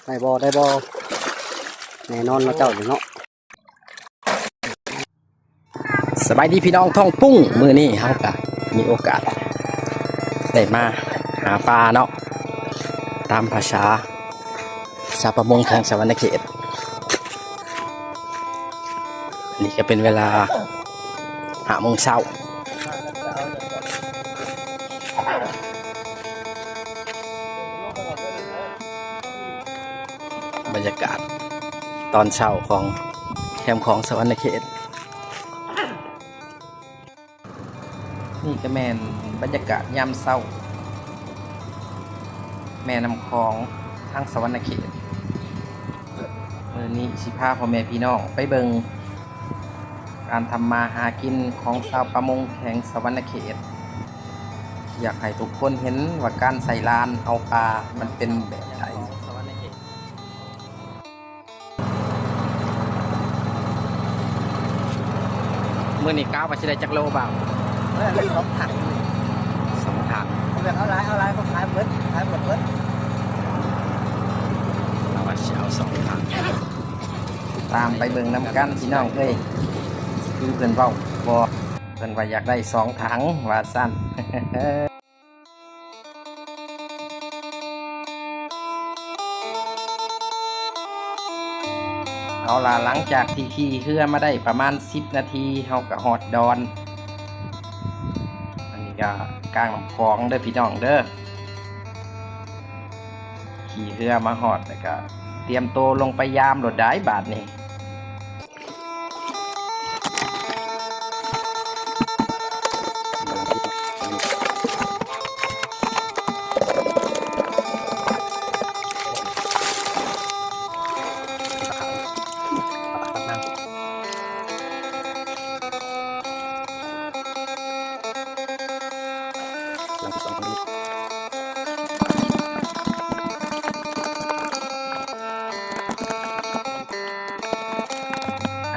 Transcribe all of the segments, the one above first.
ได้บ่แน่นอนเราเจ้าอยู่เนาะสบายดีพี่น้องท้องปุ้งมือนี้เฮากะมีโอกาสได้มาหาปลาเนาะตามภาษาชาวประมงแข่งสวรรณเขตนี่ก็เป็นเวลา5 โมงเช้าบรรยากาศตอนเช้าของแคมป์ของสวรรณเขตนี่ก็แม่นบรรยากาศยามเช้าแม่น้ำคลองทางสวรรณเขตมื้อนี้สิพาพ่อแม่พี่น้องไปเบิ่งการทำมาหากินของชาวประมงแห่งสวรรณเขตอยากให้ทุกคนเห็นว่าการใส่ลานเอาปลามันเป็นแบบไหนมื้อนี้ก้าวไปสิได้จักโลบ่าว เลย2 ถัง 2 ถัง เอาหลายก็ขายหมดเราว่าสิเอา2 ถังตามไปเบิ่งนำกันพี่น้องเอ้ยคือเพิ่นเว้าบ่เพิ่นว่าอยากได้2 ถังว่าซั่น เอาล่ะหลังจากที่ขี่เรือมาได้ประมาณ10 นาทีเฮาก็ฮอดดอนอันนี้ก็กลางลำคลองเด้อพี่น้องเด้อขี่เรือมาฮอดแล้วก็เตรียมตัวลงไปยามรถได้บาดนี้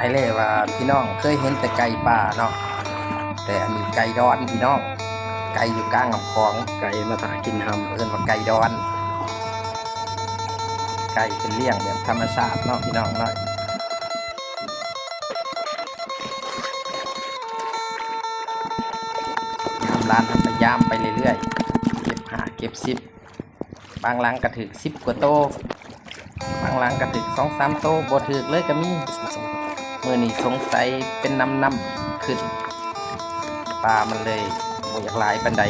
ไอ้เล่ว่าพี่น้องเคยเห็นแต่ไก่ป่าเนาะแต่อันนี้ไก่ดอนพี่น้องไก่อยู่กลางลำคลองไก่มาหากินทำเอิ้นว่าไก่ดอนไก่เป็นเลี้ยงแบบธรรมชาติเนาะพี่น้องเนาะทำร้านทำพยายามไปเรื่อยๆเก็บ5 เก็บ10บางหลังก็ถึง10 กว่าโตบางหลังก็ถึง2-3 โตบ่ถึกเลยก็มีมื้อนี้สงสัยเป็นน้ำขึ้นปลามันเลยบ่อยากหลายปานใด